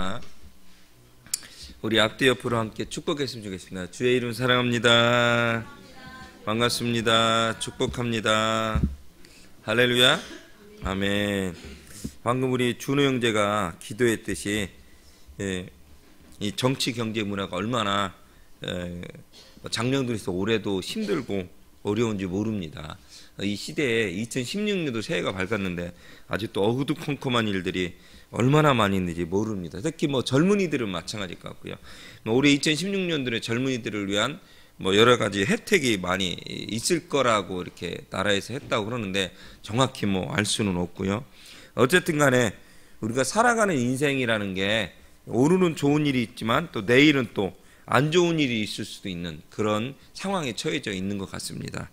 하겠습니다. 우리 앞뒤 옆으로 함께 축복했으면 좋겠습니다. 주의 이름 사랑합니다. 반갑습니다. 축복합니다. 할렐루야. 아멘. 방금 우리 준호 형제가 기도했듯이 이 정치 경제 문화가 얼마나 작년부터 올해도 힘들고 어려운지 모릅니다. 이 시대에 2016년도 새해가 밝았는데 아직도 어두컴컴한 일들이 얼마나 많이 있는지 모릅니다. 특히 젊은이들은 마찬가지일 것 같고요. 올해 2016년도에 젊은이들을 위한 여러 가지 혜택이 많이 있을 거라고 이렇게 나라에서 했다고 그러는데 정확히 알 수는 없고요. 어쨌든 간에 우리가 살아가는 인생이라는 게 오늘은 좋은 일이 있지만 또 내일은 또 안 좋은 일이 있을 수도 있는 그런 상황에 처해져 있는 것 같습니다.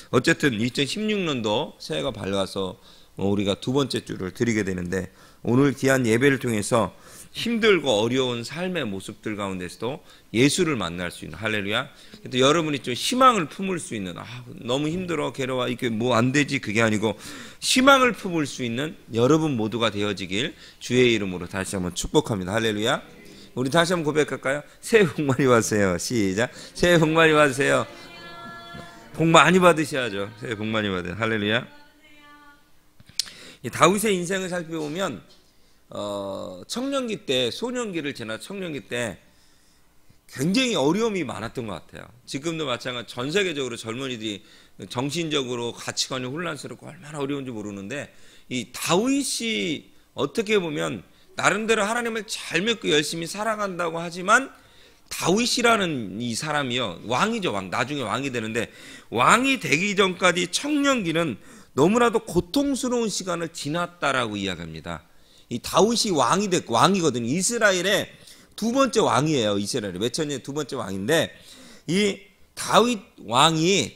어쨌든 2016년도 새해가 밝아서 우리가 두 번째 주를 드리게 되는데 오늘 귀한 예배를 통해서 힘들고 어려운 삶의 모습들 가운데서도 예수를 만날 수 있는 할렐루야. 또 여러분이 좀 희망을 품을 수 있는 너무 힘들어 괴로워 이게 안 되지 그게 아니고 희망을 품을 수 있는 여러분 모두가 되어지길 주의 이름으로 다시 한번 축복합니다. 할렐루야. 우리 다시 한번 고백할까요? 새해 복 많이 받으세요. 시작. 새해 복 많이 받으세요. 복 많이 받으셔야죠. 새해 복 많이 받으세요. 할렐루야. 다윗의 인생을 살펴보면 청년기 때, 소년기를 지나 청년기 때 굉장히 어려움이 많았던 것 같아요. 지금도 마찬가지 전 세계적으로 젊은이들이 정신적으로 가치관이 혼란스럽고 얼마나 어려운지 모르는데 이 다윗이 어떻게 보면 나름대로 하나님을 잘 믿고 열심히 살아간다고 하지만 다윗이라는 이 사람이요 왕이죠. 왕. 나중에 왕이 되는데 왕이 되기 전까지 청년기는 너무나도 고통스러운 시간을 지났다라고 이야기합니다. 이 다윗이 왕이거든요. 이스라엘의 두 번째 왕이에요. 이스라엘의 몇천 년의 두 번째 왕인데 이 다윗 왕이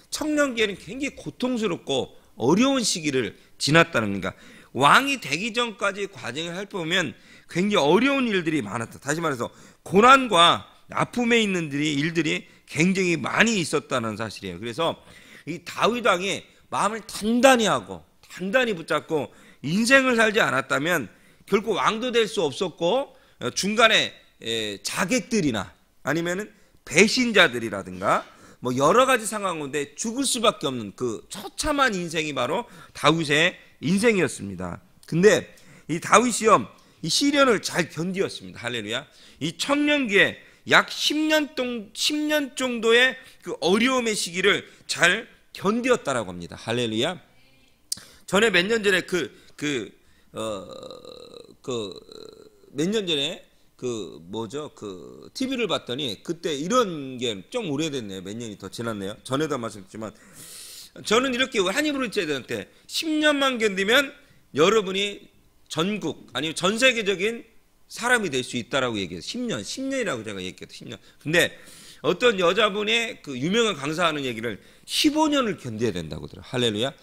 청년기에는 굉장히 고통스럽고 어려운 시기를 지났다는 겁니다. 왕이 되기 전까지 과정을 살펴보면 굉장히 어려운 일들이 많았다. 다시 말해서 고난과 아픔에 있는 일들이 굉장히 많이 있었다는 사실이에요. 그래서 이 다윗 왕이 마음을 단단히 붙잡고 인생을 살지 않았다면 결코 왕도 될 수 없었고 중간에 자객들이나 아니면은 배신자들이라든가 여러 가지 상황 가운데 죽을 수밖에 없는 그 처참한 인생이 바로 다윗의 인생이었습니다. 근데 이 다윗이요 이 시련을 잘 견디었습니다. 할렐루야. 이 청년기에 약 10년 정도의 그 어려움의 시기를 잘 견디었다라고 합니다. 할렐루야. 전에 몇 년 전에 몇 년 전에 TV를 봤더니 그때 이런 게 좀 오래됐네요. 몇 년이 더 지났네요. 전에도 말씀드렸지만 저는 이렇게 한인브루체들한테 10년만 견디면 여러분이 전국 아니면 전 세계적인 사람이 될 수 있다라고 얘기해서 10년이라고 제가 얘기했거든요. 10년. 근데 어떤 여자분의 그 유명한 강사하는 얘기를 15년을 견뎌야 된다고 하더라고요. 할렐루야.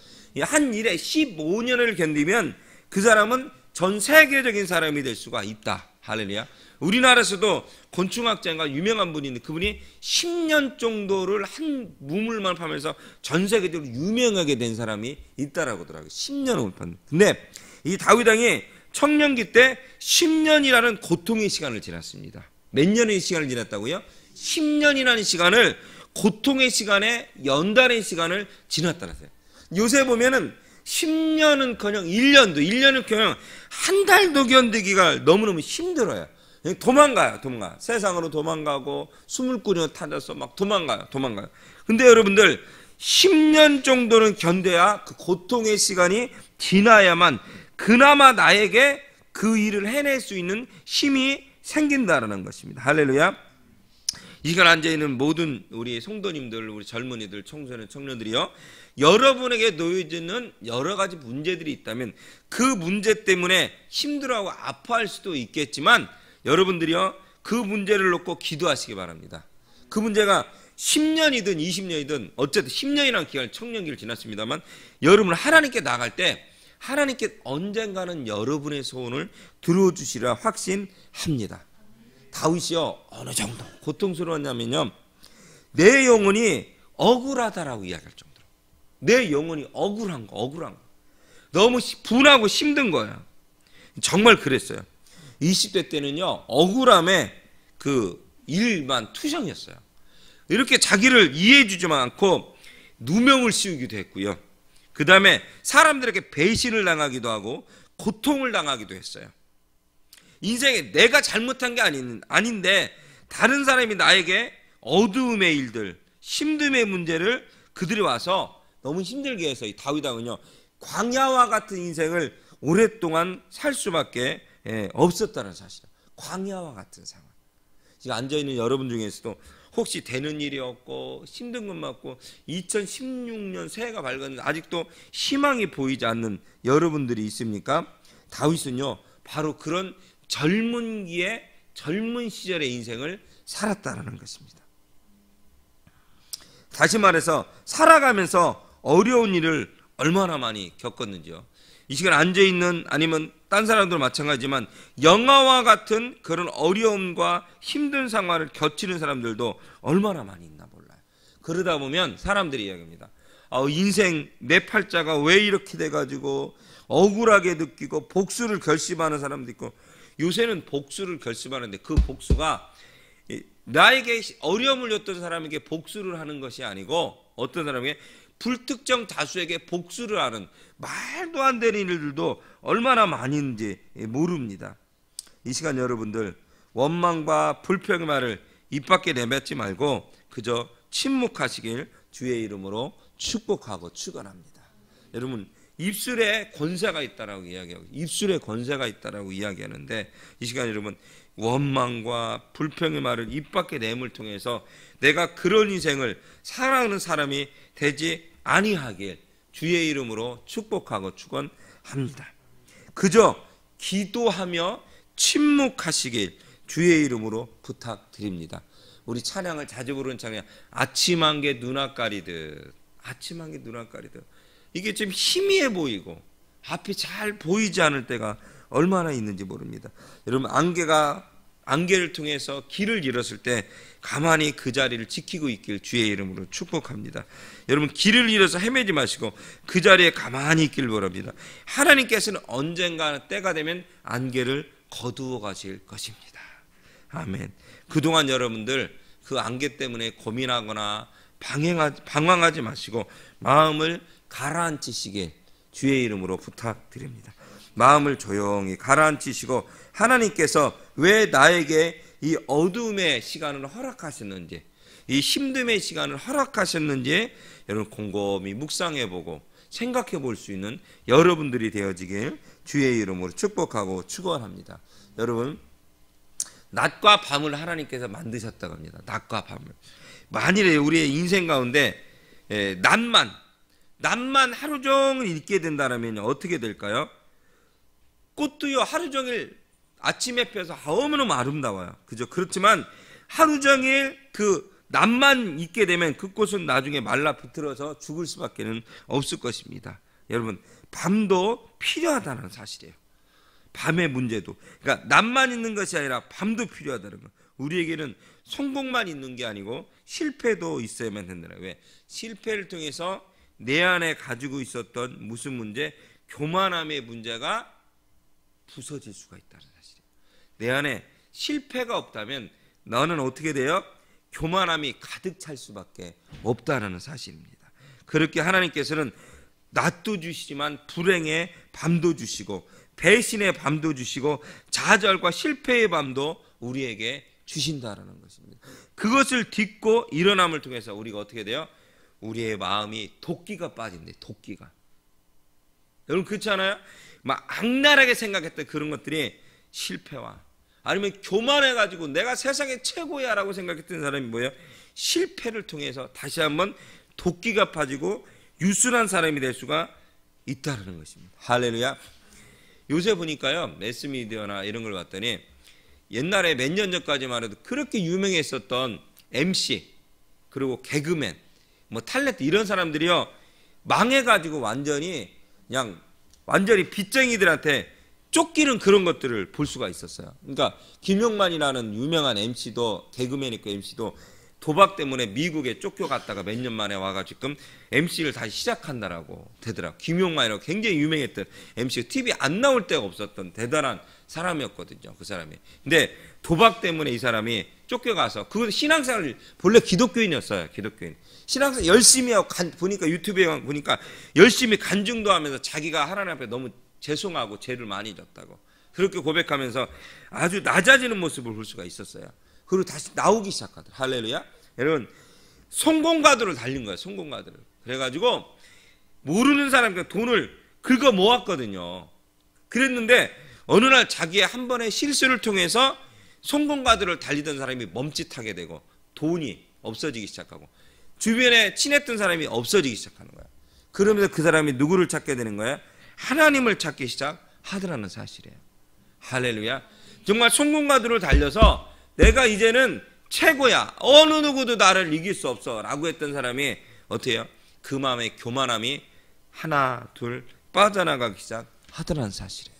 한 일에 15년을 견디면 그 사람은 전 세계적인 사람이 될 수가 있다. 할렐루야. 우리나라에서도 곤충학자가 유명한 분이 있는데 그분이 10년 정도를 한 우물만 파면서 전 세계적으로 유명하게 된 사람이 있다라고 하더라고요. 10년을 파는. 근데 이 다윗 왕이 청년기 때 10년이라는 고통의 시간을 지났습니다. 몇 년의 시간을 지났다고요? 10년이라는 시간을 고통의 시간에 연단의 시간을 지났다는 거예요. 요새 보면은 10년은커녕 1년은 한 달도 견디기가 너무너무 힘들어요. 도망가요. 세상으로 도망가고 수물꾸려 타져서 막 도망가요. 근데 여러분들 10년 정도는 견뎌야 그 고통의 시간이 지나야만 그나마 나에게 그 일을 해낼 수 있는 힘이 생긴다라는 것입니다. 할렐루야. 이 시간 앉아있는 모든 우리 성도님들, 우리 젊은이들, 청소년, 청년들이요, 여러분에게 놓여지는 여러 가지 문제들이 있다면 그 문제 때문에 힘들어하고 아파할 수도 있겠지만 여러분들이요 그 문제를 놓고 기도하시기 바랍니다. 그 문제가 10년이든 20년이든 어쨌든 10년이라는 기간 청년기를 지났습니다만 여러분 하나님께 나갈 때 하나님께 언젠가는 여러분의 소원을 들어주시라 확신합니다. 다윗이요 어느 정도 고통스러웠냐면요 내 영혼이 억울하다라고 이야기할 정도로 내 영혼이 억울한 거 너무 분하고 힘든 거야. 정말 그랬어요. 20대 때는요 억울함에 그 일만 투정이었어요. 이렇게 자기를 이해해 주지만 않고 누명을 씌우기도 했고요. 그 다음에 사람들에게 배신을 당하기도 하고 고통을 당하기도 했어요. 인생에 내가 잘못한 게 아닌데 다른 사람이 나에게 어두움의 일들, 힘듦의 문제를 그들이 와서 너무 힘들게 해서 이 다윗 왕은요 광야와 같은 인생을 오랫동안 살 수밖에 없었다는 사실이에요. 광야와 같은 상황. 지금 앉아있는 여러분 중에서도 혹시 되는 일이 없고 힘든 것만 없고 2016년 새해가 밝았는데 아직도 희망이 보이지 않는 여러분들이 있습니까? 다윗은요 바로 그런 젊은 시절의 인생을 살았다는 것입니다. 다시 말해서 살아가면서 어려운 일을 얼마나 많이 겪었는지요. 이 시간 앉아있는 아니면 딴 사람들 마찬가지지만 영화와 같은 그런 어려움과 힘든 상황을 겪치는 사람들도 얼마나 많이 있나 몰라요. 그러다 보면 사람들이 이야기합니다. 인생 내 팔자가 왜 이렇게 돼가지고 억울하게 느끼고 복수를 결심하는 사람도 있고, 요새는 복수를 결심하는데 그 복수가 나에게 어려움을 줬던 사람에게 복수를 하는 것이 아니고 어떤 사람에게 불특정 다수에게 복수를 하는 말도 안 되는 일들도 얼마나 많이 있는지 모릅니다. 이 시간 여러분들 원망과 불평의 말을 입 밖에 내뱉지 말고 그저 침묵하시길 주의 이름으로 축복하고 축원합니다. 여러분 입술에 권세가 있다라고 이야기하고 입술에 권세가 있다라고 이야기하는데 이 시간 여러분 원망과 불평의 말을 입 밖에 내음을 통해서 내가 그런 인생을 살아가는 사람이 되지 아니하길 주의 이름으로 축복하고 축원합니다. 그저 기도하며 침묵하시길 주의 이름으로 부탁드립니다. 우리 찬양을 자주 부르는 찬양 아침 안개 눈앞 가리듯 아침 안개 눈앞 가리듯 이게 좀 희미해 보이고 앞이 잘 보이지 않을 때가 얼마나 있는지 모릅니다. 여러분 안개를 통해서 길을 잃었을 때 가만히 그 자리를 지키고 있길 주의 이름으로 축복합니다. 여러분 길을 잃어서 헤매지 마시고 그 자리에 가만히 있길 바랍니다. 하나님께서는 언젠가 때가 되면 안개를 거두어 가실 것입니다. 아멘. 그동안 여러분들 그 안개 때문에 고민하거나 방황하지 마시고 마음을 가라앉히시길 주의 이름으로 부탁드립니다. 마음을 조용히 가라앉히시고 하나님께서 왜 나에게 이 어두움의 시간을 허락하셨는지 이 힘듦의 시간을 허락하셨는지 여러분 곰곰이 묵상해보고 생각해볼 수 있는 여러분들이 되어지길 주의 이름으로 축복하고 축원합니다. 여러분 낮과 밤을 하나님께서 만드셨다고 합니다. 낮과 밤을. 만일에 우리의 인생 가운데 낮만 하루 종일 있게 된다면 어떻게 될까요? 꽃도요 하루 종일 아침에 펴서 너무너무 아름다워요. 그죠? 그렇지만 하루 종일 그 낮만 있게 되면 그 꽃은 나중에 말라 비틀어서 죽을 수밖에 없을 것입니다. 여러분 밤도 필요하다는 사실이에요. 밤의 문제도 그러니까 낮만 있는 것이 아니라 밤도 필요하다는 거. 우리에게는 성공만 있는 게 아니고 실패도 있어야만 된다는 거예요. 왜? 실패를 통해서 내 안에 가지고 있었던 무슨 문제? 교만함의 문제가 부서질 수가 있다는 사실이에요. 내 안에 실패가 없다면 너는 어떻게 돼요? 교만함이 가득 찰 수밖에 없다는 사실입니다. 그렇게 하나님께서는 낮도 주시지만 불행의 밤도 주시고 배신의 밤도 주시고 좌절과 실패의 밤도 우리에게 주신다라는 것입니다. 그것을 딛고 일어남을 통해서 우리가 어떻게 돼요? 우리의 마음이 도끼가 빠진대. 도끼가. 여러분 그렇지 않아요? 막 악랄하게 생각했던 그런 것들이 실패와 아니면 교만해가지고 내가 세상의 최고야 라고 생각했던 사람이 뭐예요? 실패를 통해서 다시 한번 도끼가 빠지고 유순한 사람이 될 수가 있다는 것입니다. 할렐루야. 요새 보니까요 매스미디어나 이런 걸 봤더니 옛날에 몇 년 전까지만 해도 그렇게 유명했었던 MC 그리고 개그맨 뭐 탤런트 이런 사람들이요 망해가지고 완전히 빚쟁이들한테 쫓기는 그런 것들을 볼 수가 있었어요. 그러니까 김용만이라는 유명한 MC도 개그맨이고 MC도 도박 때문에 미국에 쫓겨갔다가 몇 년 만에 와가지고 지금 MC를 다시 시작한다라고 되더라고요. 김용만이라고 굉장히 유명했던 MC가 TV 안 나올 데가 없었던 대단한 사람이었거든요. 그 사람이. 근데 도박 때문에 이 사람이 쫓겨가서, 그건 신앙생활을, 본래 기독교인이었어요. 기독교인. 신앙생활 열심히 하고, 보니까 유튜브에 보니까 열심히 간증도 하면서 자기가 하나님 앞에 너무 죄송하고 죄를 많이 졌다고. 그렇게 고백하면서 아주 낮아지는 모습을 볼 수가 있었어요. 그리고 다시 나오기 시작하더라고요. 할렐루야. 여러분, 성공가도를 달린 거예요. 성공가도를. 그래가지고 모르는 사람께 돈을 긁어 모았거든요. 그랬는데 어느 날 자기의 한 번의 실수를 통해서 성공가도를 달리던 사람이 멈칫하게 되고 돈이 없어지기 시작하고 주변에 친했던 사람이 없어지기 시작하는 거예요. 그러면서 그 사람이 누구를 찾게 되는 거예요? 하나님을 찾기 시작하더라는 사실이에요. 할렐루야. 정말 성공가도를 달려서 내가 이제는 최고야, 어느 누구도 나를 이길 수 없어 라고 했던 사람이 어떻게 해요? 그 마음의 교만함이 하나 둘 빠져나가기 시작하더라는 사실이에요.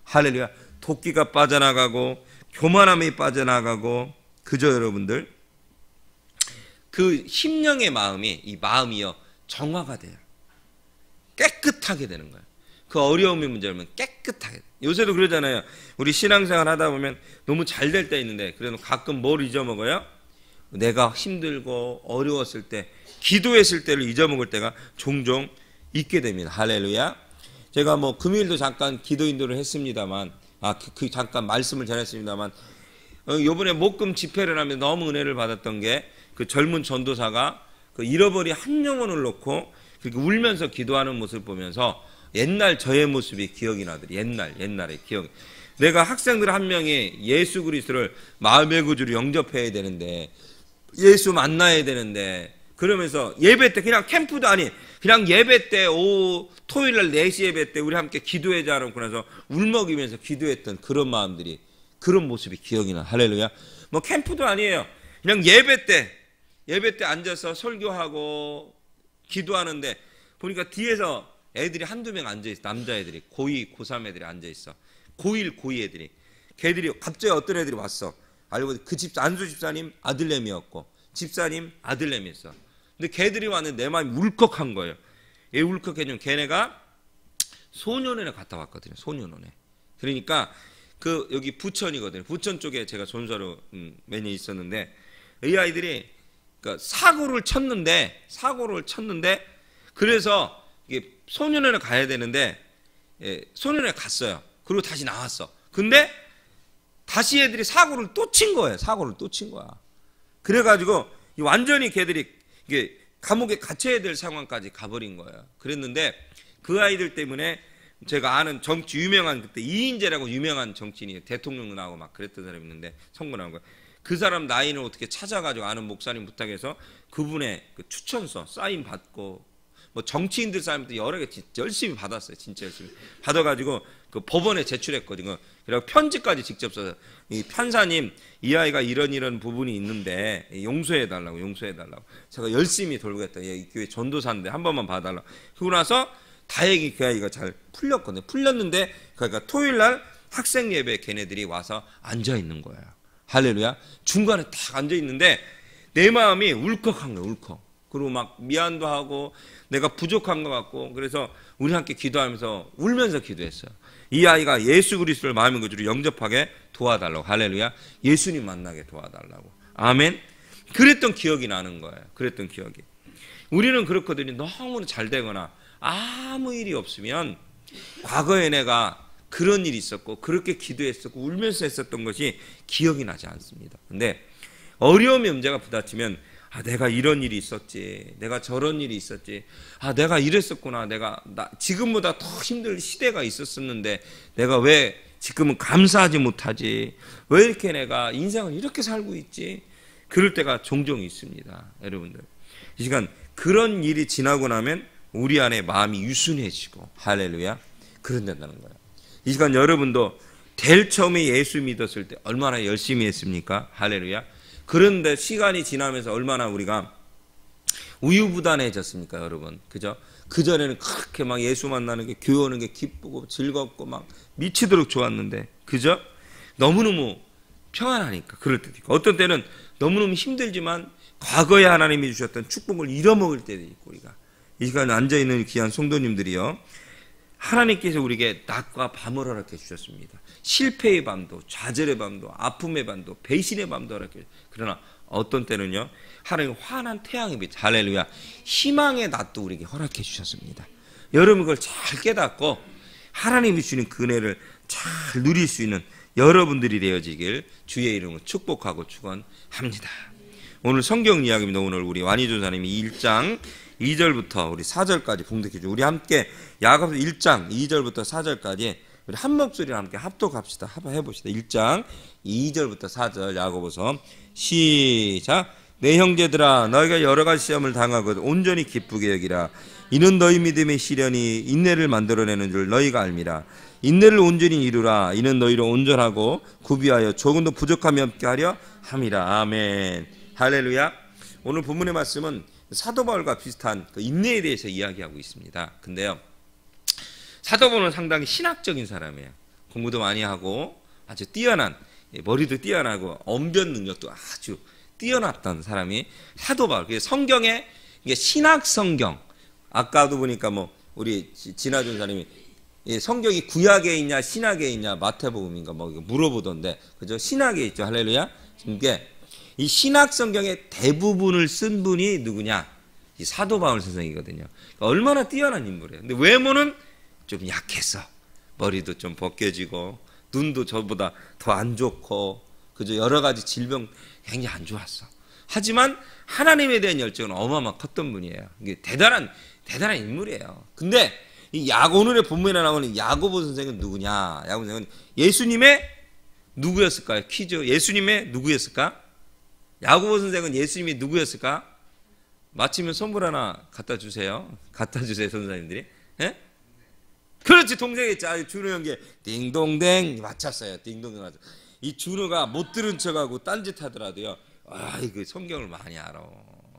할렐루야. 도끼가 빠져나가고 교만함이 빠져나가고, 그저 여러분들 그 심령의 마음이, 이 마음이요 정화가 돼요. 깨끗하게 되는 거예요. 그 어려움의 문제라면 깨끗하게. 요새도 그러잖아요. 우리 신앙생활 하다 보면 너무 잘 될 때 있는데 그래도 가끔 뭘 잊어먹어요? 내가 힘들고 어려웠을 때, 기도했을 때를 잊어먹을 때가 종종 있게 됩니다. 할렐루야. 제가 뭐 금요일도 잠깐 기도 인도를 했습니다만, 잠깐 말씀을 전했습니다만, 요번에 목금 집회를 하면 너무 은혜를 받았던 게, 그 젊은 전도사가 그 잃어버린 한 영혼을 놓고 그렇게 울면서 기도하는 모습을 보면서 옛날 저의 모습이 기억이 나더니, 옛날의 기억이. 내가 학생들 한 명이 예수 그리스도를 마음의 구주로 영접해야 되는데, 예수 만나야 되는데, 그러면서 예배 때 그냥 캠프도 아닌 그냥 예배 때 토요일 날 4시 예배 때 우리 함께 기도하자 하고 나서 울먹이면서 기도했던 그런 마음들이, 그런 모습이 기억이 나. 할렐루야. 뭐 캠프도 아니에요. 그냥 예배 때 앉아서 설교하고 기도하는데 보니까 뒤에서 애들이 한두 명 앉아있어. 남자애들이, 고2, 고3 애들이 앉아있어. 고1, 고2 애들이. 걔들이 갑자기 어떤 애들이 왔어. 알고 그 안수 집사님 아들내미였고 집사님 아들내미였어. 근데 걔들이 왔는데 내 마음이 울컥한 거예요. 왜 울컥해지면 걔네가 소년원에 갔다 왔거든요. 소년원에. 그러니까 그 여기 부천이거든요. 부천 쪽에 제가 전사로 몇 년 있었는데 이 아이들이 그러니까 사고를 쳤는데 그래서 이게 소년원에 가야 되는데 소년원에 갔어요. 그리고 다시 나왔어. 근데 다시 애들이 사고를 또 친 거예요. 그래가지고 완전히 걔들이 이게 감옥에 갇혀야 될 상황까지 가버린 거예요. 그랬는데 그 아이들 때문에 제가 아는 정치 유명한, 그때 이인재라고 유명한 정치인이 대통령 나오고 막 그랬던 사람이 있는데 선거 나온 거예요. 그 사람 나이는 어떻게 찾아가지고 아는 목사님 부탁해서 그분의 그 추천서 사인 받고, 뭐 정치인들 사람도 여러 개 열심히 받았어요. 진짜 열심히 받아가지고 그 법원에 제출했거든요. 그리고 편지까지 직접 써서, 이 판사님, 이 아이가 이런 부분이 있는데 용서해달라고. 제가 열심히 돌고 했다. 이 교회 전도사인데 한 번만 봐달라고. 그러고 나서 다행히 그 아이가 잘 풀렸거든요. 풀렸는데 그러니까 토요일 날 학생 예배에 걔네들이 와서 앉아 있는 거예요. 할렐루야. 중간에 딱 앉아 있는데 내 마음이 울컥한 거예요. 울컥. 그리고 막 미안도 하고 내가 부족한 것 같고, 그래서 우리 함께 기도하면서 울면서 기도했어요. 이 아이가 예수 그리스도를 마음의 구주로 영접하게 도와달라고. 할렐루야. 예수님 만나게 도와달라고. 아멘. 그랬던 기억이 나는 거예요. 그랬던 기억이. 우리는 그렇거든요. 너무 잘 되거나 아무 일이 없으면 과거에 내가 그런 일이 있었고 그렇게 기도했었고 울면서 했었던 것이 기억이 나지 않습니다. 근데 어려움의 문제가 부딪히면 내가 이런 일이 있었지, 내가 저런 일이 있었지, 내가 이랬었구나, 지금보다 더 힘들 시대가 있었었는데 내가 왜 지금은 감사하지 못하지, 왜 이렇게 내가 인생을 이렇게 살고 있지, 그럴 때가 종종 있습니다. 여러분들, 이 시간 그런 일이 지나고 나면 우리 안에 마음이 유순해지고, 할렐루야, 그런다는 거예요. 이 시간 여러분도 제일 처음에 예수 믿었을 때 얼마나 열심히 했습니까? 할렐루야. 그런데 시간이 지나면서 얼마나 우리가 우유부단해졌습니까, 여러분? 그죠? 그전에는 그렇게 막 예수 만나는 게, 교회 오는 게 기쁘고 즐겁고 막 미치도록 좋았는데, 그죠? 너무너무 평안하니까 그럴 때도 있고, 어떤 때는 너무너무 힘들지만 과거에 하나님이 주셨던 축복을 잃어먹을 때도 있고, 우리가 이 시간에 앉아있는 귀한 성도님들이요, 하나님께서 우리에게 낮과 밤을 허락해 주셨습니다. 실패의 밤도, 좌절의 밤도, 아픔의 밤도, 배신의 밤도 허락해 주셨습니다. 그러나 어떤 때는요, 하나님 환한 태양의 빛, 할렐루야, 희망의 낮도 우리에게 허락해 주셨습니다. 여러분 그걸 잘 깨닫고 하나님이 주는 그 은혜를 잘 누릴 수 있는 여러분들이 되어지길 주의 이름으로 축복하고 축원합니다. 오늘 성경 이야기입니다. 오늘 우리 완희조사님이 1장 2절부터 우리 4절까지 봉독해 주고, 우리 함께 야고보서 1장 2절부터 4절까지 우리 한 목소리로 함께 합독합시다. 한번 해봅시다. 1장 2절부터 4절 야고보서 시작. 내 형제들아, 너희가 여러 가지 시험을 당하거든 온전히 기쁘게 여기라. 이는 너희 믿음의 시련이 인내를 만들어내는 줄 너희가 알미라. 인내를 온전히 이루라. 이는 너희를 온전하고 구비하여 조금도 부족함이 없게 하려 함이라. 아멘. 할렐루야. 오늘 본문의 말씀은 사도 바울과 비슷한 그 인내에 대해서 이야기하고 있습니다. 근데요, 사도 바울은 상당히 신학적인 사람이에요. 공부도 많이 하고 아주 뛰어난, 머리도 뛰어나고 언변 능력도 아주 뛰어났던 사람이 사도 바울. 그래서 성경에 신학 성경, 아까도 보니까 뭐 우리 진아준 사람이 성경이 구약에 있냐 신약에 있냐 마태복음인가 뭐 물어보던데, 그죠? 신약에 있죠. 할렐루야. 이게 이 신학 성경의 대부분을 쓴 분이 누구냐? 이 사도 바울 선생이거든요. 그러니까 얼마나 뛰어난 인물이에요. 근데 외모는 좀 약했어. 머리도 좀 벗겨지고 눈도 저보다 더 안 좋고, 그죠? 여러 가지 질병 굉장히 안 좋았어. 하지만 하나님에 대한 열정은 어마어마 컸던 분이에요. 이게 대단한 인물이에요. 근데 이 오늘의 본문에 나오는 야고보 선생은 누구냐? 야고보 선생은 예수님의 누구였을까요? 퀴즈. 예수님의 누구였을까? 야고보 선생은 예수님이 누구였을까? 맞히면 선물 하나 갖다 주세요. 선생님들이. 예? 그렇지, 동생이었죠. 준호 형제 딩동댕 맞췄어요. 딩동댕 맞췄어요. 이 준호가 못 들은 척하고 딴짓 하더라도요, 이거 성경을 많이 알아.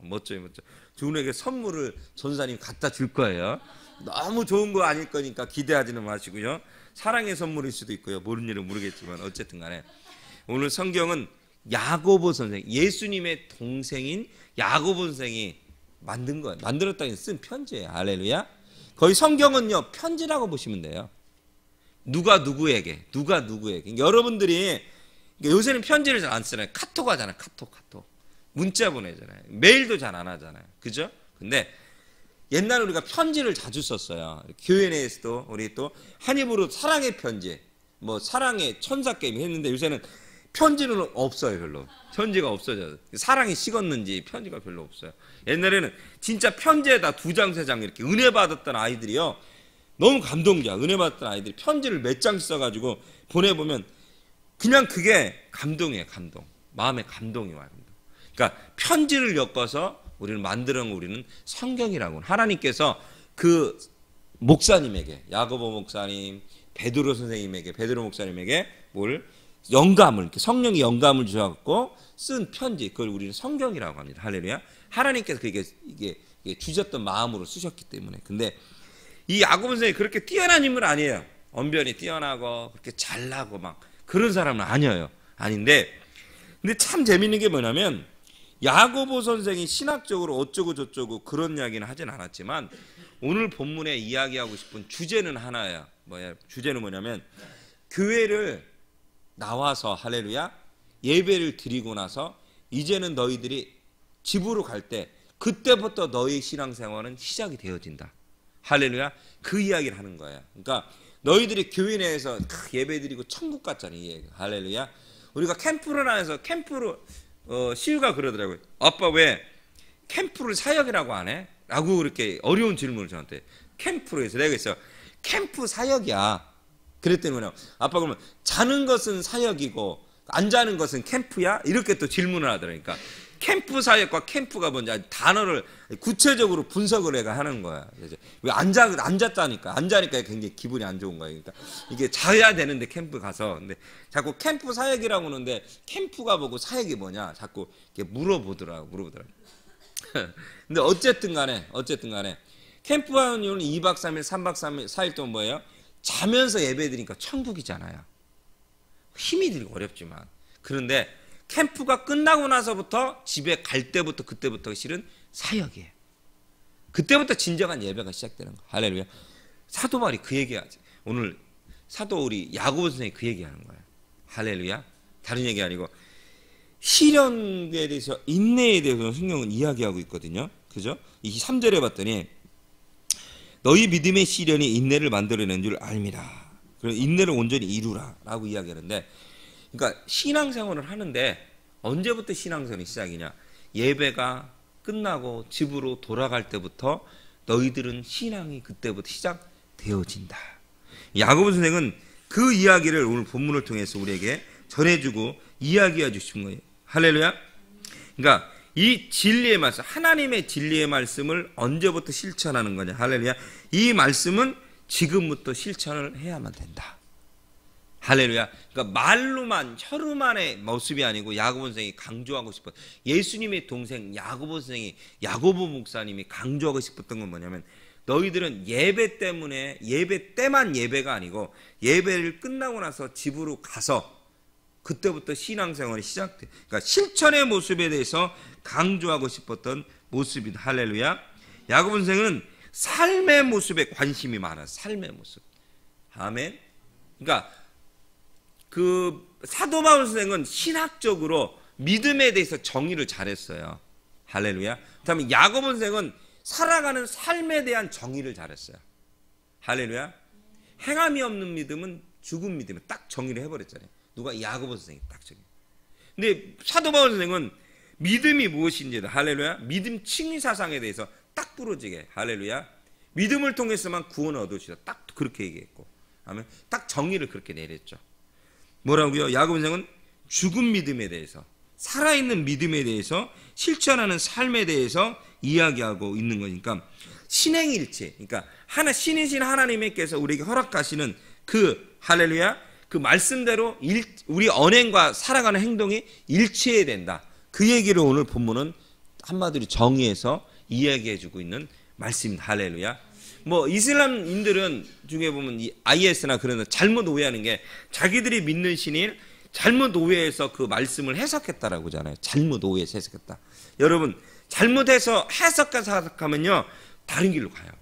멋져요. 준호에게 선물을 전사님 갖다 줄 거예요. 너무 좋은 거 아닐 거니까 기대하지는 마시고요. 사랑의 선물일 수도 있고요. 모르는 일은 모르겠지만 어쨌든 간에 오늘 성경은 야고보 선생, 예수님의 동생인 야고보 선생이 만든 거예요. 만들었다니 쓴 편지예요. 할렐루야. 거의 성경은요, 편지라고 보시면 돼요. 누가 누구에게. 여러분들이 요새는 편지를 잘 안 쓰잖아요. 카톡 하잖아요. 카톡. 문자 보내잖아요. 메일도 잘 안 하잖아요. 그죠? 근데 옛날에 우리가 편지를 자주 썼어요. 교회 내에서도 우리 또 한 입으로 사랑의 편지, 뭐 사랑의 천사 게임 했는데 요새는 편지는 없어요. 별로. 편지가 없어져요. 사랑이 식었는지 편지가 별로 없어요. 옛날에는 진짜 편지에다 2장 3장 이렇게 은혜 받았던 아이들이요, 너무 감동이야. 은혜 받았던 아이들이 편지를 몇 장씩 써가지고 보내보면 그냥 그게 감동이에요. 감동. 마음에 감동이 와요. 그러니까 편지를 엮어서 우리는 만들어 놓은 우리는 성경이라고. 하나님께서 그 목사님에게, 야고보 목사님, 베드로 목사님에게 뭘 영감을, 성령이 영감을 주셔갖고 쓴 편지, 그걸 우리는 성경이라고 합니다. 할렐루야. 하나님께서 이게 주셨던 마음으로 쓰셨기 때문에. 근데 이 야고보 선생이 그렇게 뛰어난 인물 아니에요. 언변이 뛰어나고 그렇게 잘나고 막 그런 사람은 아니에요. 아닌데, 근데 참 재밌는 게 뭐냐면 야고보 선생이 신학적으로 어쩌고 저쩌고 그런 이야기는 하진 않았지만 오늘 본문에 이야기하고 싶은 주제는 하나예요. 주제는 뭐냐면 교회를 나와서, 할렐루야, 예배를 드리고 나서 이제는 너희들이 집으로 갈 때 그때부터 너희 신앙생활은 시작이 되어진다. 할렐루야. 그 이야기를 하는 거예요. 그러니까 너희들이 교회 내에서 예배 드리고 천국 갔잖아요. 이 얘기. 할렐루야. 우리가 캠프를 안에서 시우가 그러더라고요. 아빠 왜 캠프를 사역이라고 안 해? 라고 그렇게 어려운 질문을 저한테. 캠프로 해서 내가 했어요. 캠프 사역이야. 그랬더니 뭐냐, 아빠 그러면 자는 것은 사역이고 안 자는 것은 캠프야? 이렇게 또 질문을 하더라니까. 캠프 사역과 캠프가 뭔지 단어를 구체적으로 분석을 해가 하는 거야. 왜 안 자니까 굉장히 기분이 안 좋은 거야. 그러니까 이게 자야 되는데 캠프 가서, 근데 자꾸 캠프 사역이라고 하는데 캠프가 뭐고 사역이 뭐냐 자꾸 이렇게 물어보더라고. 근데 어쨌든 간에 캠프 하는 이유는 2박 3일, 3박 3일, 4일 동안 뭐예요? 자면서 예배드리니까 천국이잖아요. 힘이 들고 어렵지만. 그런데 캠프가 끝나고 나서부터 집에 갈 때부터, 그때부터 실은 사역이에요. 그때부터 진정한 예배가 시작되는 거예요. 할렐루야. 사도 바울이 그 얘기하지. 오늘 사도 우리 야고보 선생이 그 얘기하는 거예요. 할렐루야. 다른 얘기 아니고 시련에 대해서, 인내에 대해서 성경은 이야기하고 있거든요. 그죠? 23절에 봤더니 너희 믿음의 시련이 인내를 만들어낸 줄 알미라. 그래서 인내를 온전히 이루라 라고 이야기하는데, 그러니까 신앙생활을 하는데 언제부터 신앙생활이 시작이냐? 예배가 끝나고 집으로 돌아갈 때부터 너희들은 신앙이 그때부터 시작되어진다. 야고보 선생은 그 이야기를 오늘 본문을 통해서 우리에게 전해주고 이야기해 주신 거예요. 할렐루야. 그러니까 이 진리의 말씀, 하나님의 진리의 말씀을 언제부터 실천하는 거냐? 할렐루야. 이 말씀은 지금부터 실천을 해야만 된다. 할렐루야. 그러니까 말로만, 혀로만의 모습이 아니고 야고보 선생이 강조하고 싶어, 예수님의 동생 야고보 선생이, 야고보 목사님이 강조하고 싶었던 건 뭐냐면, 너희들은 예배 때문에, 예배 때만 예배가 아니고 예배를 끝나고 나서 집으로 가서 그때부터 신앙생활이 시작돼. 그러니까 실천의 모습에 대해서 강조하고 싶었던 모습이다. 할렐루야. 야고보 선생은 삶의 모습에 관심이 많아. 삶의 모습. 아멘. 그러니까 그 사도 바울 선생은 신학적으로 믿음에 대해서 정의를 잘했어요. 할렐루야. 그다음에 야고보 선생은 살아가는 삶에 대한 정의를 잘했어요. 할렐루야. 행함이 없는 믿음은 죽은 믿음에 딱 정의를 해버렸잖아요. 누가? 야고보 선생이 딱 정의. 근데 사도 바울 선생은 믿음이 무엇인지, 할렐루야, 믿음 칭의 사상에 대해서 딱 부러지게, 할렐루야, 믿음을 통해서만 구원을 얻으시다, 딱 그렇게 얘기했고, 아멘. 딱 정의를 그렇게 내렸죠. 뭐라고요? 야고보 선생은 죽은 믿음에 대해서, 살아있는 믿음에 대해서, 실천하는 삶에 대해서 이야기하고 있는 거니까, 신행일치, 그러니까 신이신 하나님께서 우리에게 허락하시는 그, 할렐루야, 그 말씀대로 우리 언행과 살아가는 행동이 일치해야 된다. 그 얘기를 오늘 본문은 한마디로 정의해서 이야기해주고 있는 말씀입니다. 할렐루야. 뭐 이슬람인들은 중에 보면 이 IS나 그런 데 잘못 오해하는 게, 자기들이 믿는 신을 잘못 오해해서 그 말씀을 해석했다라고 하잖아요. 잘못 오해해서 해석했다. 여러분, 잘못해서 해석하면요 다른 길로 가요.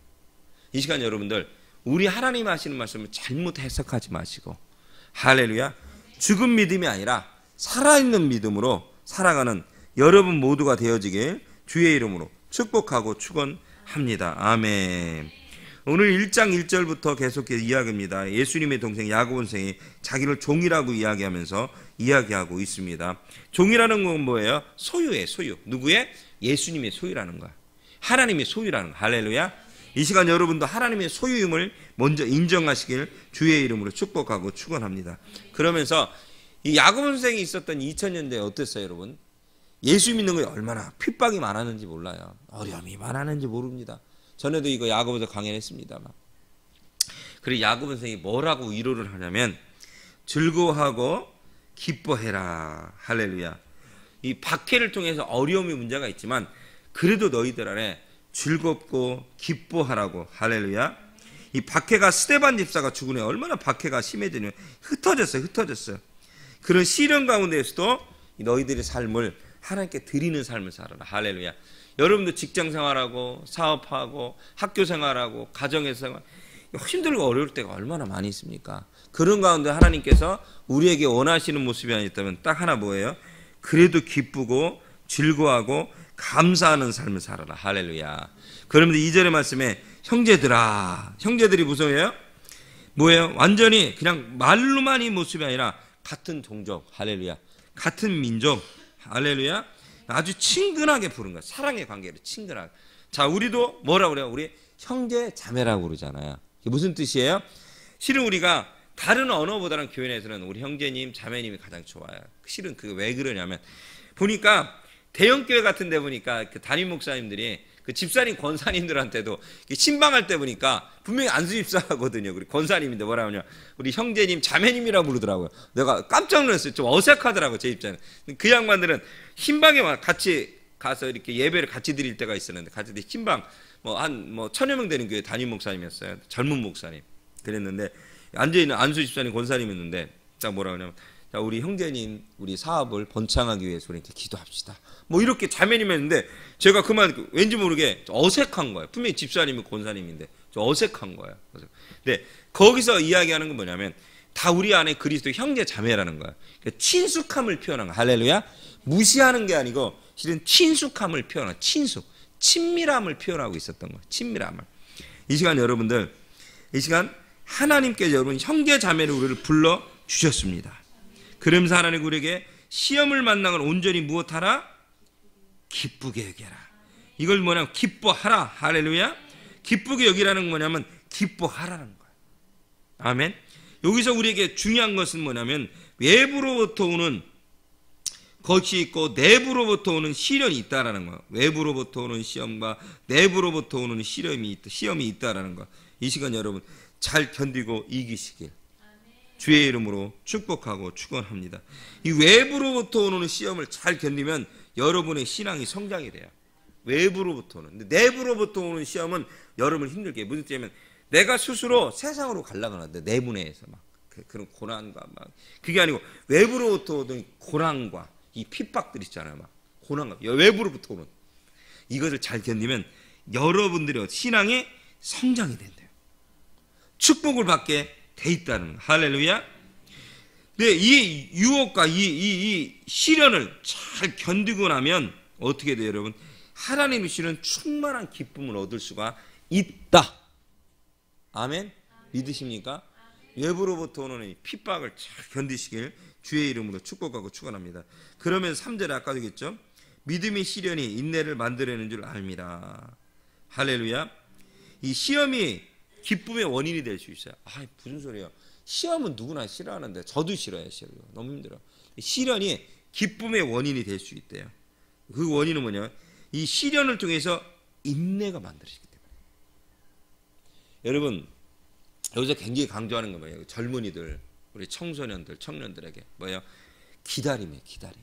이 시간 여러분들, 우리 하나님 하시는 말씀을 잘못 해석하지 마시고, 할렐루야, 죽은 믿음이 아니라 살아있는 믿음으로 살아가는 여러분 모두가 되어지길 주의 이름으로 축복하고 축원합니다. 아멘. 오늘 1장 1절부터 계속해서 이야기합니다. 예수님의 동생 야고보 선생이 자기를 종이라고 이야기하면서 이야기하고 있습니다. 종이라는 건 뭐예요? 소유예요. 소유. 누구의? 예수님의 소유라는 거야. 하나님의 소유라는 거야. 할렐루야. 이 시간 여러분도 하나님의 소유임을 먼저 인정하시길 주의 이름으로 축복하고 축원합니다. 그러면서 이 야고보 선생이 있었던 2000년대에 어땠어요, 여러분? 예수 믿는 거에 얼마나 핍박이 많았는지 몰라요. 어려움이 많았는지 모릅니다. 전에도 이거 야고보서 강연했습니다만. 그리고 야고보 선생이 뭐라고 위로를 하냐면, 즐거워하고 기뻐해라. 할렐루야. 이 박해를 통해서 어려움이 문제가 있지만 그래도 너희들 안에 즐겁고 기뻐하라고. 할렐루야. 이 박해가, 스데반 집사가 죽은 후에 얼마나 박해가 심해지냐면 흩어졌어요. 그런 시련 가운데에서도 너희들의 삶을 하나님께 드리는 삶을 살아라. 할렐루야. 여러분도 직장 생활하고 사업하고 학교 생활하고 가정에서 생활, 힘들고 어려울 때가 얼마나 많이 있습니까? 그런 가운데 하나님께서 우리에게 원하시는 모습이 아니었다면 딱 하나 뭐예요? 그래도 기쁘고 즐거워하고 감사하는 삶을 살아라. 할렐루야. 그러면 2절의 말씀에 형제들아, 형제들이 무서워요? 뭐예요? 완전히 그냥 말로만 이 모습이 아니라 같은 종족, 할렐루야, 같은 민족, 할렐루야, 아주 친근하게 부른 거야. 사랑의 관계를 친근하게. 자, 우리도 뭐라고 그래요? 우리 형제 자매라고 그러잖아요. 이게 무슨 뜻이에요? 실은 우리가 다른 언어보다는 교회 내에서는 우리 형제님, 자매님이 가장 좋아요. 실은 그게 왜 그러냐면, 보니까 대형교회 같은 데 보니까 그 담임 목사님들이 그 집사님, 권사님들한테도 신방할 때 보니까 분명히 안수 집사하거든요. 우리 권사님인데 뭐라 하냐, 우리 형제님, 자매님이라고 부르더라고요. 내가 깜짝 놀랐어요. 좀 어색하더라고요, 제 입장에. 그 양반들은 신방에 같이 가서 이렇게 예배를 같이 드릴 때가 있었는데, 같이 신방 한 1000여 명 되는 교회 담임 목사님이었어요. 젊은 목사님. 그랬는데 앉아있는 안수 집사님, 권사님이었는데 딱 뭐라 하냐면, 자, 우리 형제님, 우리 사업을 번창하기 위해서 우리한테 기도합시다. 뭐 이렇게 자매님이 했는데 제가 그만 왠지 모르게 어색한 거예요. 분명히 집사님이 권사님인데 좀 어색한 거예요. 근데 거기서 이야기하는 건 뭐냐면 다 우리 안에 그리스도 형제 자매라는 거예요. 그러니까 친숙함을 표현한 거예요. 할렐루야. 무시하는 게 아니고 실은 친숙함을 표현한 친밀함을 표현하고 있었던 거예요. 친밀함을. 이 시간 여러분들, 이 시간 하나님께서 여러분 형제 자매를 우리를 불러 주셨습니다. 그러면서 하나님 우리에게 시험을 만나면 온전히 무엇하라? 기쁘게 여겨라. 이걸 뭐냐면 기뻐하라. 할렐루야. 기쁘게 여기라는 건 뭐냐면 기뻐하라는 거예요. 아멘. 여기서 우리에게 중요한 것은 뭐냐면 외부로부터 오는 것이 있고 내부로부터 오는 시련이 있다라는 거예요. 외부로부터 오는 시험과 내부로부터 오는 시험이 있다라는 거. 이 시간 여러분 잘 견디고 이기시길 주의 이름으로 축복하고 축원합니다. 이 외부로부터 오는 시험을 잘 견디면 여러분의 신앙이 성장이 돼요. 외부로부터 오는. 근데 내부로부터 오는 시험은 여러분을 힘들게 해요. 무슨 뜻이냐면 내가 스스로 세상으로 가려고 하는데 내분해에서 막 그런 고난과 막 그게 아니고 외부로부터 오는 고난과 이 핍박들 있잖아요. 막 고난과 외부로부터 오는 이것을 잘 견디면 여러분들의 신앙의 성장이 된대요. 축복을 받게 돼 있다는 거. 할렐루야. 근데 이 유혹과 이 시련을 잘 견디고 나면 어떻게 돼요, 여러분? 하나님이 주시는 충만한 기쁨을 얻을 수가 있다. 아멘. 믿으십니까? 외부로부터 오는 이 핍박을 잘 견디시길 주의 이름으로 축복하고 축원합니다. 그러면 3절에 아까도 얘기했죠. 믿음의 시련이 인내를 만들어내는 줄 압니다. 할렐루야. 이 시험이 기쁨의 원인이 될 수 있어요. 아, 무슨 소리예요? 시험은 누구나 싫어하는데 저도 싫어요. 싫어요. 너무 힘들어요. 시련이 기쁨의 원인이 될 수 있대요. 그 원인은 뭐냐? 이 시련을 통해서 인내가 만들어지기 때문에. 여러분 여기서 굉장히 강조하는 건 뭐예요? 젊은이들, 우리 청소년들, 청년들에게 뭐예요? 기다림이에요. 기다림.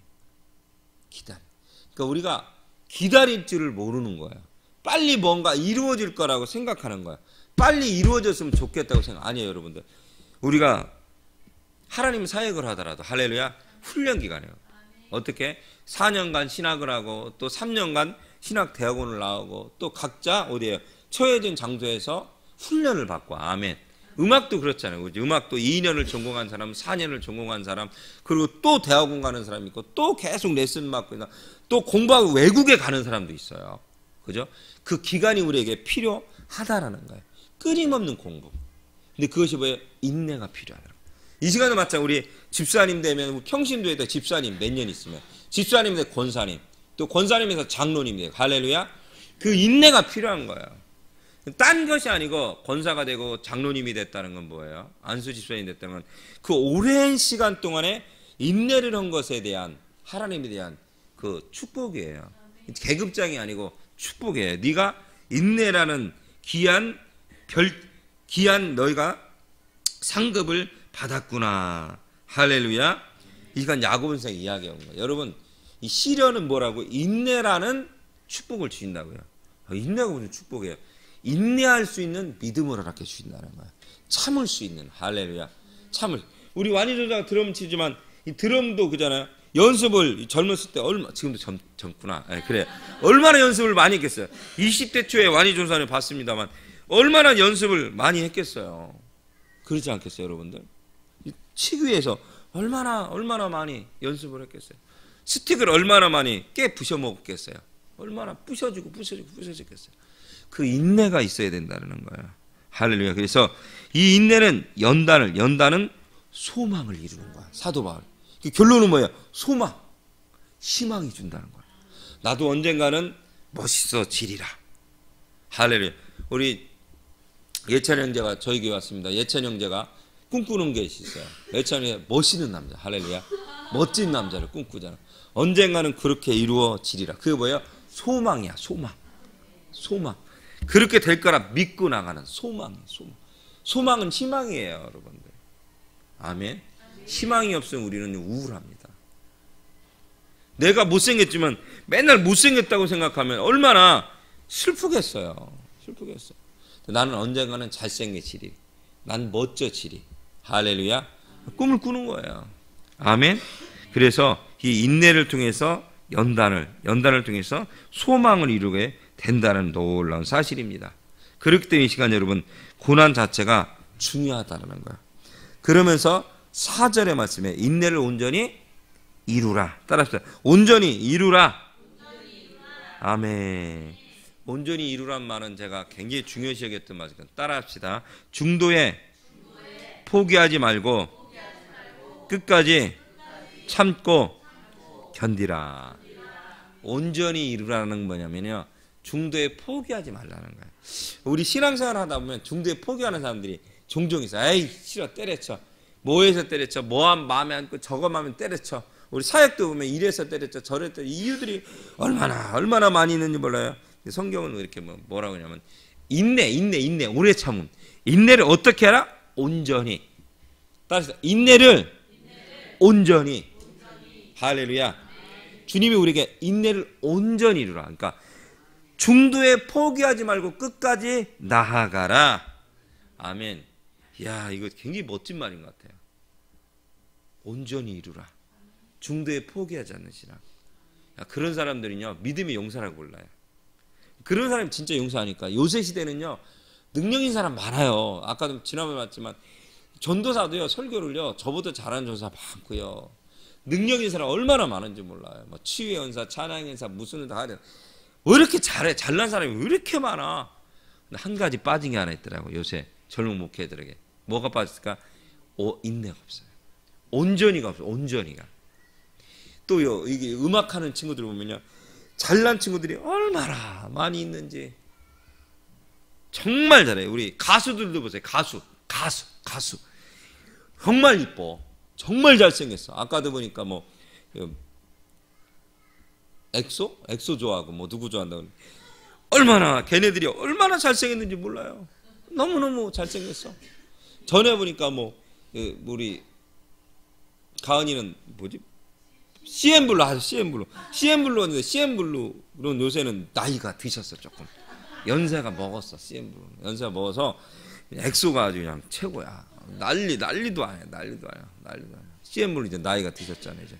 그러니까 우리가 기다릴 줄을 모르는 거예요. 빨리 뭔가 이루어질 거라고 생각하는 거예요. 빨리 이루어졌으면 좋겠다고 생각. 아니에요, 여러분들. 우리가 하나님 사역을 하더라도 할렐루야 훈련 기간이에요. 어떻게? 4년간 신학을 하고 또 3년간 신학대학원을 나오고 또 각자 어디에요? 처해진 장소에서 훈련을 받고. 아멘. 음악도 그렇잖아요. 그렇지? 음악도 2년을 전공한 사람, 4년을 전공한 사람, 그리고 또 대학원 가는 사람이 있고 또 계속 레슨 받고 또 공부하고 외국에 가는 사람도 있어요. 그죠? 그 기간이 우리에게 필요하다라는 거예요. 끊임없는 공부. 근데 그것이 뭐예요? 인내가 필요하다. 이 시간에 마찬가지로 우리 집사님 되면 평신도에 집사님 몇 년 있으면 집사님 되 권사님, 또 권사님에서 장로님 돼요. 할렐루야. 그 인내가 필요한 거예요. 딴 것이 아니고 권사가 되고 장로님이 됐다는 건 뭐예요? 안수 집사님이 됐다는 건 그 오랜 시간 동안에 인내를 한 것에 대한 하나님에 대한 그 축복이에요. 계급장이 아니고 축복이에요. 네가 인내라는 귀한 너희가 상급을 받았구나. 할렐루야. 이 시간 야고보서 이야기한 거예요. 여러분 이 시련은 뭐라고? 인내라는 축복을 주신다고요. 인내가 무슨 축복이에요? 인내할 수 있는 믿음을 허락해 주신다는 거예요. 참을 수 있는. 할렐루야. 참을. 우리 완이조사가 드럼 치지만 이 드럼도 그잖아요. 연습을 젊었을 때 지금도 젊구나. 네, 그래. 얼마나 연습을 많이 했겠어요. 20대 초에 완이조사를 봤습니다만 얼마나 연습을 많이 했겠어요. 그렇지 않겠어요, 여러분들? 치기 위해서 얼마나 많이 연습을 했겠어요. 스틱을 얼마나 많이 깨 부셔 먹었겠어요. 얼마나 부셔지겠어요. 그 인내가 있어야 된다는 거예요. 할렐루야. 그래서 이 인내는 연단은 소망을 이루는 거야. 사도 바울. 결론은 뭐예요? 소망, 희망이 준다는 거야. 나도 언젠가는 멋있어지리라. 할렐루야. 우리 예찬 형제가 저희 교회 왔습니다. 예찬 형제가 꿈꾸는 게 있어요. 예찬 형제 멋있는 남자. 할렐루야. 멋진 남자를 꿈꾸잖아. 언젠가는 그렇게 이루어지리라. 그게 뭐예요? 소망이야. 소망. 그렇게 될 거라 믿고 나가는 소망이에요. 소망은 희망이에요, 여러분들. 아멘. 희망이 없으면 우리는 우울합니다. 내가 못생겼지만 맨날 못생겼다고 생각하면 얼마나 슬프겠어요. 나는 언젠가는 잘생겨지리. 난 멋져지리. 할렐루야. 꿈을 꾸는 거예요. 아멘. 그래서 이 인내를 통해서 연단을 통해서 소망을 이루게 된다는 놀라운 사실입니다. 그렇기 때문에 이 시간 여러분 고난 자체가 중요하다는 거야. 그러면서 4절의 말씀에 인내를 온전히 이루라. 따라합시다. 온전히 이루라. 아멘. 온전히 이루란 말은 제가 굉장히 중요시 여겼던 말이니까 따라합시다. 중도에 포기하지 말고 끝까지 참고 견디라. 온전히 이루라는 건 뭐냐면요, 중도에 포기하지 말라는 거예요. 우리 신앙생활 하다 보면 중도에 포기하는 사람들이 종종 있어요. 에이 싫어, 때려쳐. 뭐해서 때려쳐. 뭐하면 마음에 안 고 저거 마음에 때려쳐. 우리 사역도 보면 이래서 때렸죠, 저랬죠. 이유들이 얼마나 많이 있는지 몰라요. 성경은 이렇게 뭐라고 하냐면 인내, 오래 참음. 인내를 어떻게 하라? 온전히. 따라서 인내를 온전히. 할렐루야. 주님이 우리에게 인내를 온전히 이루라. 그러니까 중도에 포기하지 말고 끝까지 나아가라. 아멘. 야, 이거 굉장히 멋진 말인 것 같아요. 온전히 이루라. 중도에 포기하지 않는 신앙. 그런 사람들은요, 믿음의 용사라고 불러요. 그런 사람이 진짜 용사하니까. 요새 시대는요, 능력 있는 사람 많아요. 아까도 지난번에 봤지만 전도사도요, 설교를요, 저보다 잘하는 전도사 많고요. 능력 있는 사람 얼마나 많은지 몰라요. 뭐 치유의 연사, 찬양의 연사, 무슨 다 하든 왜 이렇게 잘해? 잘난 사람이 왜 이렇게 많아? 근데 한 가지 빠진 게 하나 있더라고. 요새 젊은 목회들에게 뭐가 빠졌을까? 인내가 없어요. 온전히가 없어요. 온전히가. 또요, 이게 음악하는 친구들 보면요, 잘난 친구들이 얼마나 많이 있는지. 정말 잘해요. 우리 가수들도 보세요. 가수 정말 이뻐. 정말 잘생겼어. 아까도 보니까 뭐 엑소 좋아하고 뭐 누구 좋아한다고. 얼마나 걔네들이 얼마나 잘생겼는지 몰라요. 너무너무 잘생겼어. 전에 보니까 뭐 우리 가은이는 뭐지? CN블루 하죠. CN블루였는데 CN블루는 요새는 나이가 드셨어. 조금 연세가 먹었어. CN블루는 연세가 먹어서 엑소가 아주 그냥 최고야. 난리도 아니야. CN블루 이제 나이가 드셨잖아요. 이제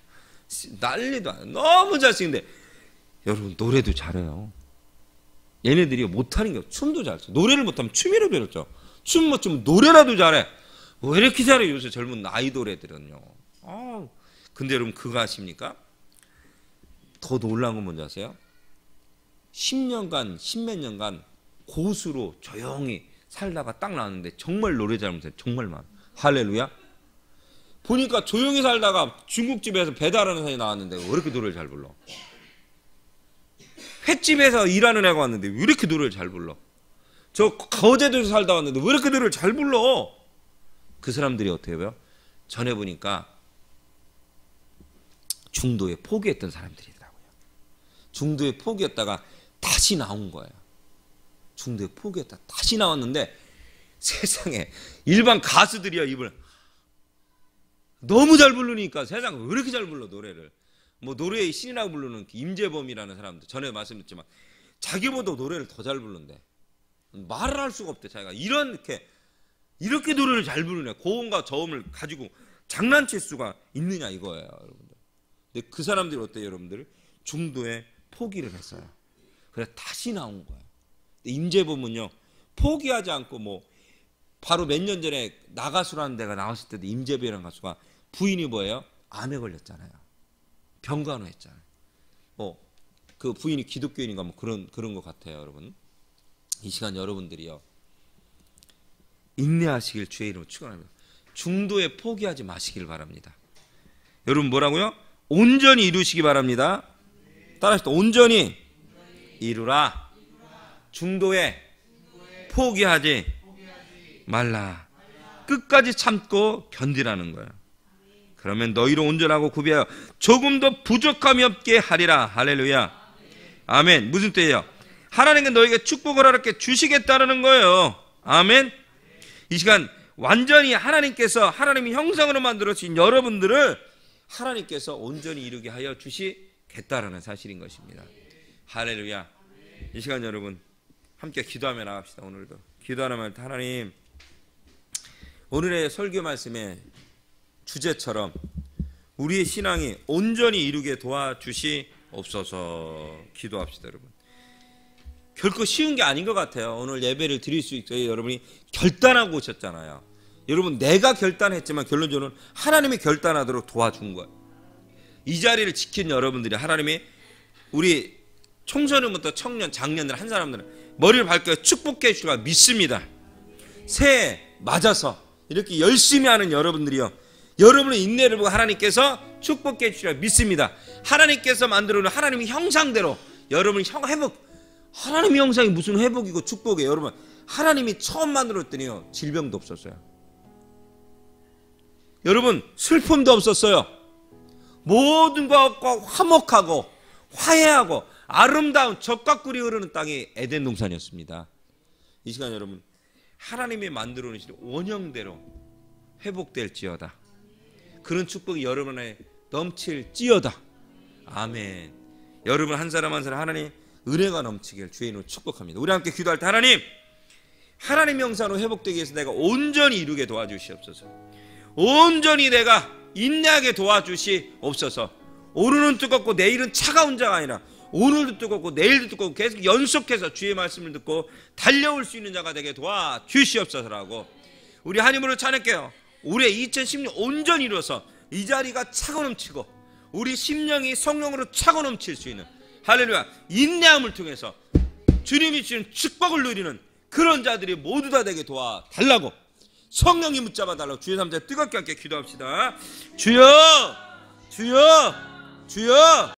난리도 아니야. 너무 잘생긴데 여러분 노래도 잘해요. 얘네들이 못하는 게 춤도 잘 춰. 노래를 못하면 춤이라도 배웠죠. 춤 못 추면 노래라도 잘해. 왜 이렇게 잘해 요새 젊은 아이돌 애들은요. 근데 여러분 그거 아십니까? 더 놀라운 건 뭔지 아세요? 10년간 10몇 년간 고수로 조용히 살다가 딱 나왔는데 정말 노래 잘 못해요. 정말 많아. 할렐루야. 보니까 조용히 살다가 중국집에서 배달하는 사람이 나왔는데 왜 이렇게 노래를 잘 불러? 횟집에서 일하는 애가 왔는데 왜 이렇게 노래를 잘 불러? 저 거제도에서 살다 왔는데 왜 이렇게 노래를 잘 불러? 그 사람들이 어떻게 해요? 전에 보니까 중도에 포기했던 사람들이더라고요. 중도에 포기했다가 다시 나온 거예요. 중도에 포기했다 다시 나왔는데 세상에 일반 가수들이야 입을 너무 잘 부르니까 세상에 왜 이렇게 잘 불러 노래를. 뭐 노래의 신이라고 부르는 임재범이라는 사람들 전에 말씀드렸지만 자기보다 노래를 더 잘 부른대. 말을 할 수가 없대. 자기가 이렇게 노래를 잘 부르네. 고음과 저음을 가지고 장난칠 수가 있느냐 이거예요, 여러분들. 근데 그 사람들이 어때요, 여러분들? 중도에 포기를 했어요. 그래서 다시 나온 거예요. 임재범은요, 포기하지 않고 뭐 바로 몇 년 전에 나가수라는 데가 나왔을 때도 임재범이라는 가수가 부인이 뭐예요? 암에 걸렸잖아요. 병간호했잖아요. 그 부인이 기독교인인가 뭐 그런 것 같아요, 여러분. 이 시간 여러분들이요, 인내하시길 주의 이름으로 축원합니다. 중도에 포기하지 마시길 바랍니다. 여러분 뭐라고요? 온전히 이루시기 바랍니다. 따라합시다. 온전히 이루라. 중도에 포기하지 말라. 끝까지 참고 견디라는 거예요. 그러면 너희로 온전하고 구비하여 조금도 부족함이 없게 하리라. 할렐루야. 아멘. 무슨 때예요? 하나님께 너희에게 축복을 하나님께 주시겠다는 거예요. 아멘. 이 시간 완전히 하나님께서 하나님의 형상으로 만들어주신 여러분들을 하나님께서 온전히 이루게 하여 주시겠다라는 사실인 것입니다. 할렐루야. 이 시간 여러분 함께 기도하며 나갑시다. 오늘도 기도하면 하나님, 오늘의 설교 말씀의 주제처럼 우리의 신앙이 온전히 이루게 도와주시옵소서. 기도합시다. 여러분 결코 쉬운 게 아닌 것 같아요. 오늘 예배를 드릴 수 있어요. 여러분이 결단하고 오셨잖아요. 여러분 내가 결단했지만 결론적으로는 하나님이 결단하도록 도와준 거예요. 이 자리를 지킨 여러분들이 하나님이 우리 청소년부터 청년, 장년들 한 사람들은 머리를 밝게 축복해 주시고 믿습니다. 새해 맞아서 이렇게 열심히 하는 여러분들이요, 여러분의 인내를 보고 하나님께서 축복해 주시라 믿습니다. 하나님께서 만들어 놓은 하나님의 형상대로 여러분이 회복, 하나님의 형상이 무슨 회복이고 축복이에요. 여러분 하나님이 처음 만들었더니요 질병도 없었어요. 여러분 슬픔도 없었어요. 모든 것과 화목하고 화해하고 아름다운 젖과 꿀이 흐르는 땅이 에덴 동산이었습니다. 이 시간 여러분 하나님이 만들어 놓으신 원형대로 회복될지어다. 그런 축복이 여러분에 넘칠지어다. 아멘. 여러분 한 사람 한 사람 하나님 은혜가 넘치길 주의 이름으로 축복합니다. 우리 함께 기도할 때 하나님 형상으로 회복되기 위해서 내가 온전히 이루게 도와주시옵소서. 온전히 내가 인내하게 도와주시옵소서. 오늘은 뜨겁고 내일은 차가운 자가 아니라 오늘도 뜨겁고 내일도 뜨겁고 계속 연속해서 주의 말씀을 듣고 달려올 수 있는 자가 되게 도와주시옵소서라고 우리 하나님으로 찬양할게요. 올해 2016년 온전히 이루어서 이 자리가 차고 넘치고 우리 심령이 성령으로 차고 넘칠 수 있는 할렐루야 인내함을 통해서 주님이 주신 축복을 누리는 그런 자들이 모두 다 되게 도와달라고 성령이 붙잡아 달라고 주의 삼자 뜨겁게 함께 기도합시다. 주여 주여 주여